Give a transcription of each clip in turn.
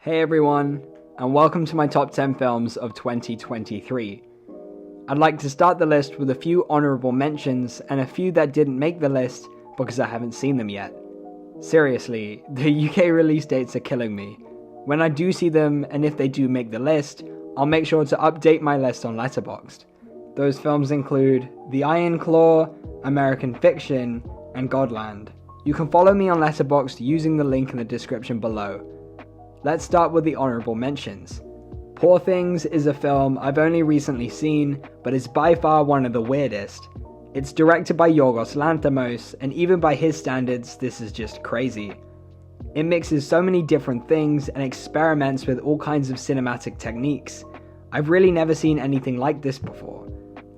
Hey everyone, and welcome to my top 10 films of 2023. I'd like to start the list with a few honorable mentions and a few that didn't make the list because I haven't seen them yet. Seriously, the UK release dates are killing me. When I do see them, and if they do make the list, I'll make sure to update my list on Letterboxd. Those films include The Iron Claw, American Fiction, and Godland. You can follow me on Letterboxd using the link in the description below. Let's start with the honorable mentions. Poor Things is a film I've only recently seen, but is by far one of the weirdest. It's directed by Yorgos Lanthimos, and even by his standards, this is just crazy. It mixes so many different things and experiments with all kinds of cinematic techniques. I've really never seen anything like this before,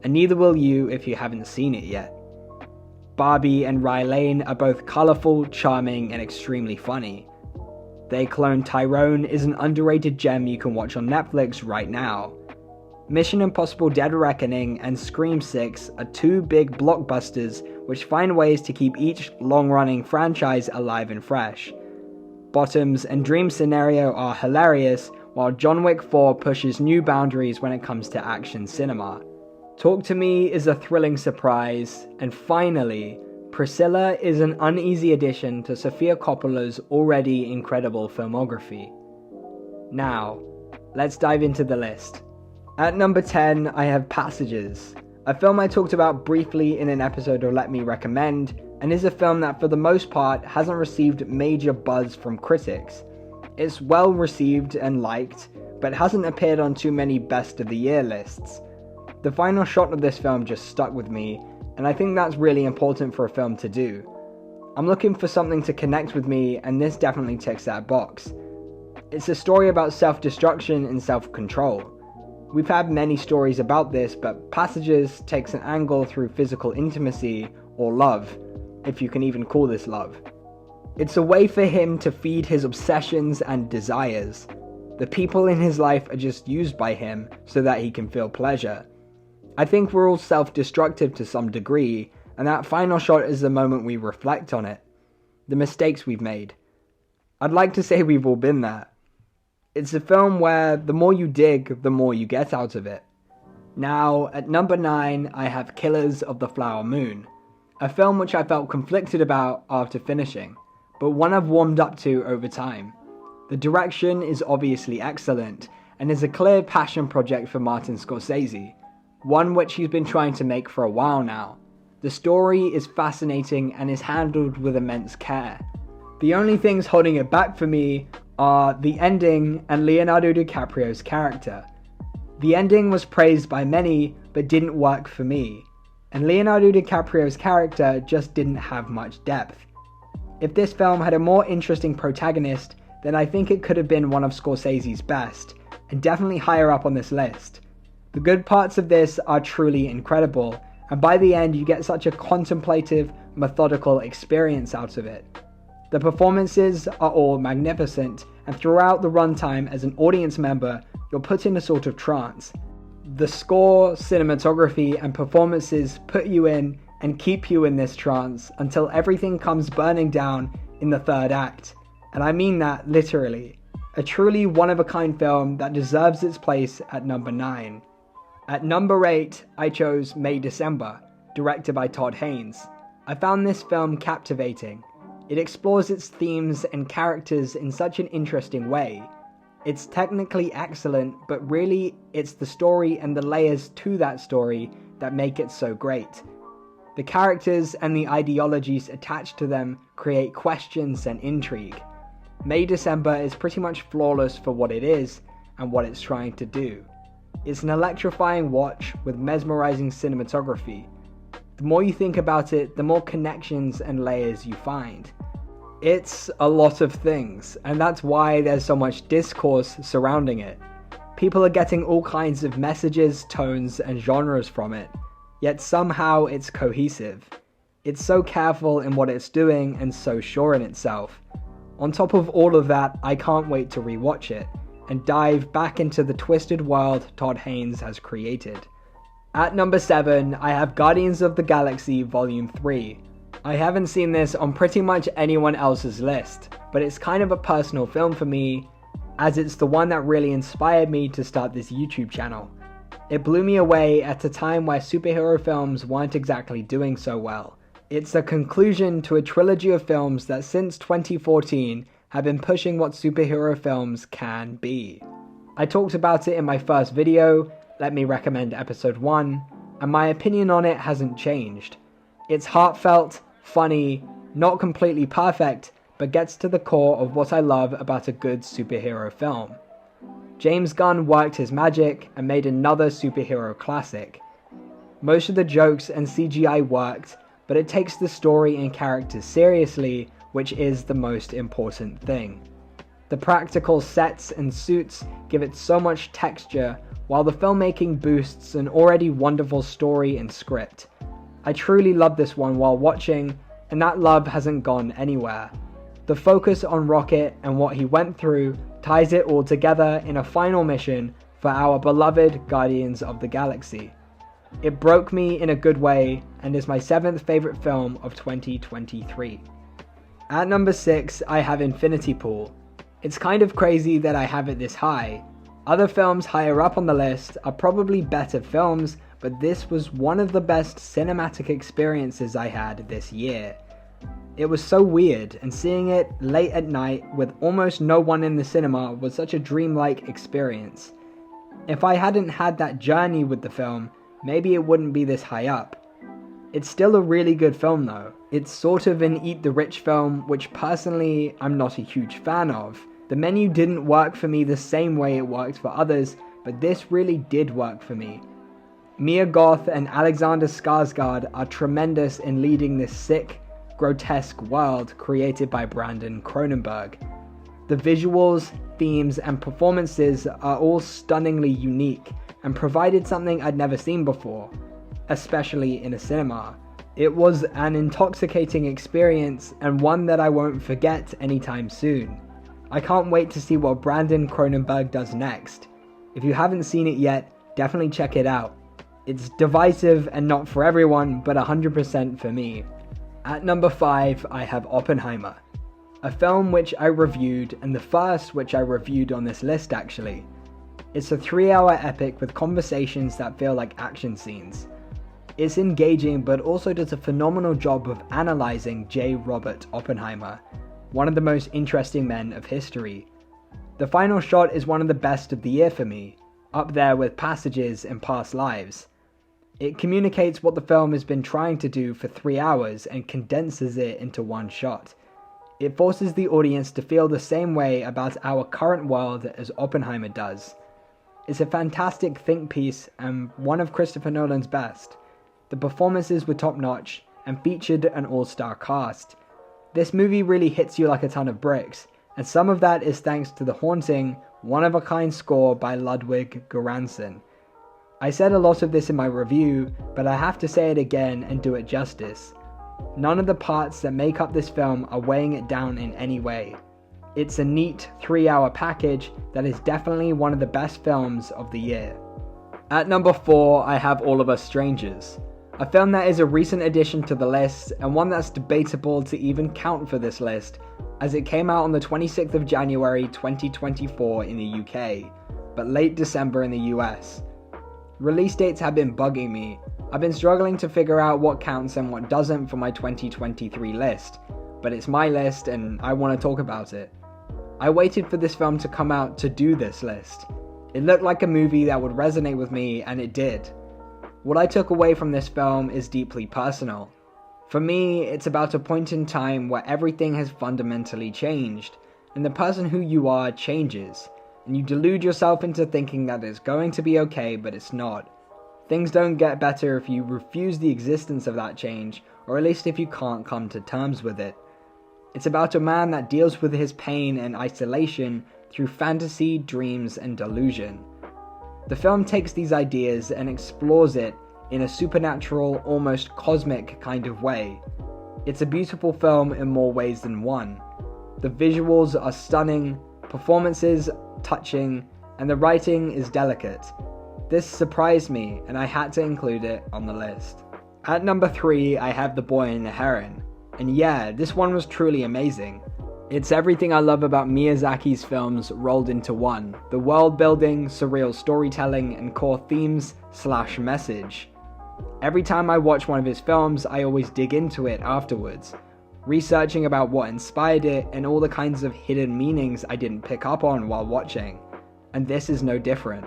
and neither will you if you haven't seen it yet. Barbie and Rye Lane are both colourful, charming, and extremely funny. They Clone Tyrone is an underrated gem you can watch on Netflix right now. Mission Impossible Dead Reckoning and Scream 6 are two big blockbusters which find ways to keep each long-running franchise alive and fresh. Bottoms and Dream Scenario are hilarious, while John Wick 4 pushes new boundaries when it comes to action cinema. Talk to Me is a thrilling surprise, and finally, Priscilla is an uneasy addition to Sofia Coppola's already incredible filmography. Now, let's dive into the list. At number 10, I have Passages, a film I talked about briefly in an episode of Let Me Recommend, and is a film that for the most part hasn't received major buzz from critics. It's well received and liked, but hasn't appeared on too many best of the year lists. The final shot of this film just stuck with me, and I think that's really important for a film to do. I'm looking for something to connect with me, and this definitely ticks that box. It's a story about self-destruction and self-control. We've had many stories about this, but Passages takes an angle through physical intimacy, or love, if you can even call this love. It's a way for him to feed his obsessions and desires. The people in his life are just used by him so that he can feel pleasure. I think we're all self-destructive to some degree, and that final shot is the moment we reflect on it. The mistakes we've made. I'd like to say we've all been there. It's a film where the more you dig, the more you get out of it. Now, at number 9, I have Killers of the Flower Moon, a film which I felt conflicted about after finishing, but one I've warmed up to over time. The direction is obviously excellent, and is a clear passion project for Martin Scorsese, one which he's been trying to make for a while now. The story is fascinating and is handled with immense care. The only things holding it back for me are the ending and Leonardo DiCaprio's character. The ending was praised by many, but didn't work for me, and Leonardo DiCaprio's character just didn't have much depth. If this film had a more interesting protagonist, then I think it could have been one of Scorsese's best, and definitely higher up on this list. The good parts of this are truly incredible, and by the end you get such a contemplative, methodical experience out of it. The performances are all magnificent, and throughout the runtime as an audience member, you're put in a sort of trance. The score, cinematography, and performances put you in and keep you in this trance until everything comes burning down in the third act, and I mean that literally. A truly one-of-a-kind film that deserves its place at number 9. At number 8, I chose May December, directed by Todd Haynes. I found this film captivating. It explores its themes and characters in such an interesting way. It's technically excellent, but really it's the story and the layers to that story that make it so great. The characters and the ideologies attached to them create questions and intrigue. May December is pretty much flawless for what it is and what it's trying to do. It's an electrifying watch with mesmerizing cinematography. The more you think about it, the more connections and layers you find. It's a lot of things, and that's why there's so much discourse surrounding it. People are getting all kinds of messages, tones, and genres from it, yet somehow it's cohesive. It's so careful in what it's doing and so sure in itself. On top of all of that, I can't wait to rewatch it and dive back into the twisted world Todd Haynes has created. At number 7, I have Guardians of the Galaxy Volume 3. I haven't seen this on pretty much anyone else's list, but it's kind of a personal film for me. as it's the one that really inspired me to start this YouTube channel. It blew me away at a time where superhero films weren't exactly doing so well. It's a conclusion to a trilogy of films that since 2014 have been pushing what superhero films can be. I talked about it in my first video, let me recommend episode 1, and my opinion on it hasn't changed. It's heartfelt, funny, not completely perfect, but gets to the core of what I love about a good superhero film. James Gunn worked his magic and made another superhero classic. Most of the jokes and CGI worked, but it takes the story and characters seriously, which is the most important thing. The practical sets and suits give it so much texture, while the filmmaking boosts an already wonderful story and script. I truly loved this one while watching, and that love hasn't gone anywhere. The focus on Rocket and what he went through ties it all together in a final mission for our beloved Guardians of the Galaxy. It broke me in a good way and is my 7th favorite film of 2023. At number 6, I have Infinity Pool. It's kind of crazy that I have it this high. Other films higher up on the list are probably better films, but this was one of the best cinematic experiences I had this year. It was so weird, and seeing it late at night with almost no one in the cinema was such a dreamlike experience. If I hadn't had that journey with the film, maybe it wouldn't be this high up. It's still a really good film though. It's sort of an eat the rich film, which personally I'm not a huge fan of. The menu didn't work for me the same way it worked for others, but this really did work for me. Mia Goth and Alexander Skarsgård are tremendous in leading this sick, grotesque world created by Brandon Cronenberg. The visuals, themes, and performances are all stunningly unique and provided something I'd never seen before, especially in a cinema. It was an intoxicating experience and one that I won't forget anytime soon. I can't wait to see what Brandon Cronenberg does next. If you haven't seen it yet, definitely check it out. It's divisive and not for everyone, but 100% for me. At number 5, I have Oppenheimer, a film which I reviewed, and the first which I reviewed on this list actually. It's a 3-hour epic with conversations that feel like action scenes. It's engaging but also does a phenomenal job of analyzing J. Robert Oppenheimer, one of the most interesting men of history. The final shot is one of the best of the year for me, up there with Passages and Past Lives. It communicates what the film has been trying to do for 3 hours and condenses it into one shot. It forces the audience to feel the same way about our current world as Oppenheimer does. It's a fantastic think piece and one of Christopher Nolan's best. The performances were top notch and featured an all-star cast. This movie really hits you like a ton of bricks, and some of that is thanks to the haunting, one-of-a-kind score by Ludwig Göransson. I said a lot of this in my review, but I have to say it again and do it justice. None of the parts that make up this film are weighing it down in any way. It's a neat 3-hour package that is definitely one of the best films of the year. At number 4, I have All of Us Strangers, a film that is a recent addition to the list and one that's debatable to even count for this list, as it came out on the 26th of January 2024 in the UK, but late December in the US. Release dates have been bugging me. I've been struggling to figure out what counts and what doesn't for my 2023 list, but it's my list and I want to talk about it. I waited for this film to come out to do this list. It looked like a movie that would resonate with me, and it did. What I took away from this film is deeply personal. For me, it's about a point in time where everything has fundamentally changed, and the person who you are changes, and you delude yourself into thinking that it's going to be okay, but it's not. Things don't get better if you refuse the existence of that change, or at least if you can't come to terms with it. It's about a man that deals with his pain and isolation through fantasy, dreams, and delusion. The film takes these ideas and explores it in a supernatural, almost cosmic kind of way. It's a beautiful film in more ways than one. The visuals are stunning, performances touching, and the writing is delicate. This surprised me, and I had to include it on the list. At number 3, I have The Boy and the Heron. And yeah, this one was truly amazing. It's everything I love about Miyazaki's films rolled into one. The world building, surreal storytelling, and core themes/message. Every time I watch one of his films, I always dig into it afterwards, researching about what inspired it and all the kinds of hidden meanings I didn't pick up on while watching. And this is no different.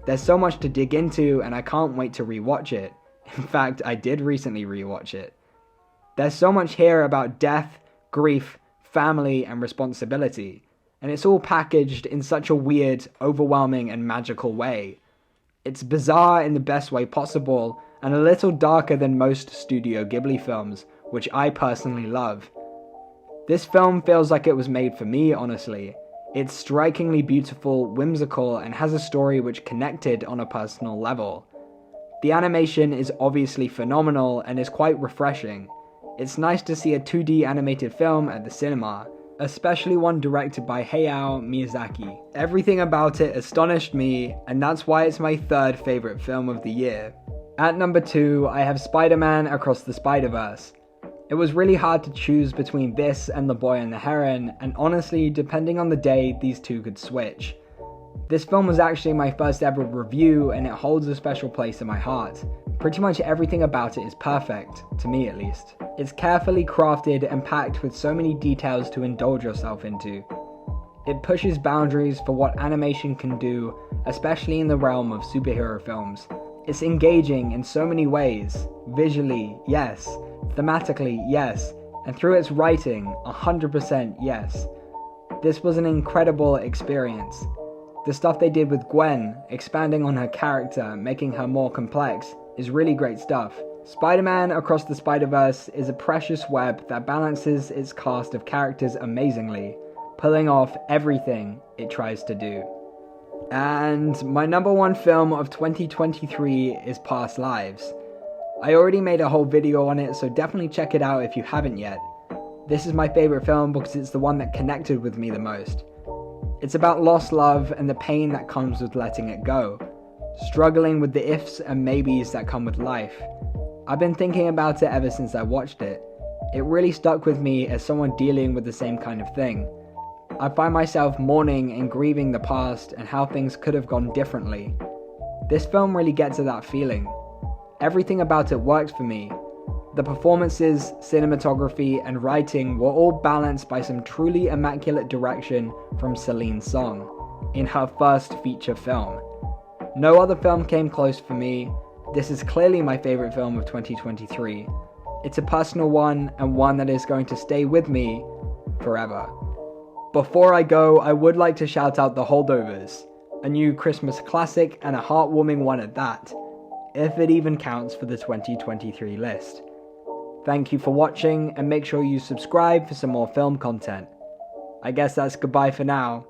There's so much to dig into and I can't wait to rewatch it. In fact, I did recently rewatch it. There's so much here about death, grief, family, and responsibility, and it's all packaged in such a weird, overwhelming, and magical way. It's bizarre in the best way possible, and a little darker than most Studio Ghibli films, which I personally love. This film feels like it was made for me, honestly. It's strikingly beautiful, whimsical, and has a story which connected on a personal level. The animation is obviously phenomenal and is quite refreshing. It's nice to see a 2D animated film at the cinema, especially one directed by Hayao Miyazaki. Everything about it astonished me, and that's why it's my third favorite film of the year. At number 2, I have Spider-Man Across the Spiderverse. It was really hard to choose between this and The Boy and the Heron, and honestly, depending on the day, these two could switch. This film was actually my first ever review, and it holds a special place in my heart. Pretty much everything about it is perfect, to me at least. It's carefully crafted and packed with so many details to indulge yourself into. It pushes boundaries for what animation can do, especially in the realm of superhero films. It's engaging in so many ways. Visually, yes. Thematically, yes. And through its writing, 100% yes. This was an incredible experience. The stuff they did with Gwen, expanding on her character, making her more complex, is really great stuff. Spider-Man Across the Spiderverse is a precious web that balances its cast of characters amazingly, pulling off everything it tries to do. And my number one film of 2023 is Past Lives. I already made a whole video on it, so definitely check it out if you haven't yet. This is my favorite film because it's the one that connected with me the most. It's about lost love and the pain that comes with letting it go, struggling with the ifs and maybes that come with life. I've been thinking about it ever since I watched it. It really stuck with me as someone dealing with the same kind of thing. I find myself mourning and grieving the past and how things could have gone differently. This film really gets at that feeling. Everything about it works for me. The performances, cinematography, and writing were all balanced by some truly immaculate direction from Celine Song in her first feature film. No other film came close for me. This is clearly my favorite film of 2023. It's a personal one and one that is going to stay with me forever. Before I go, I would like to shout out The Holdovers, a new Christmas classic and a heartwarming one at that, if it even counts for the 2023 list. Thank you for watching, and make sure you subscribe for some more film content. I guess that's goodbye for now.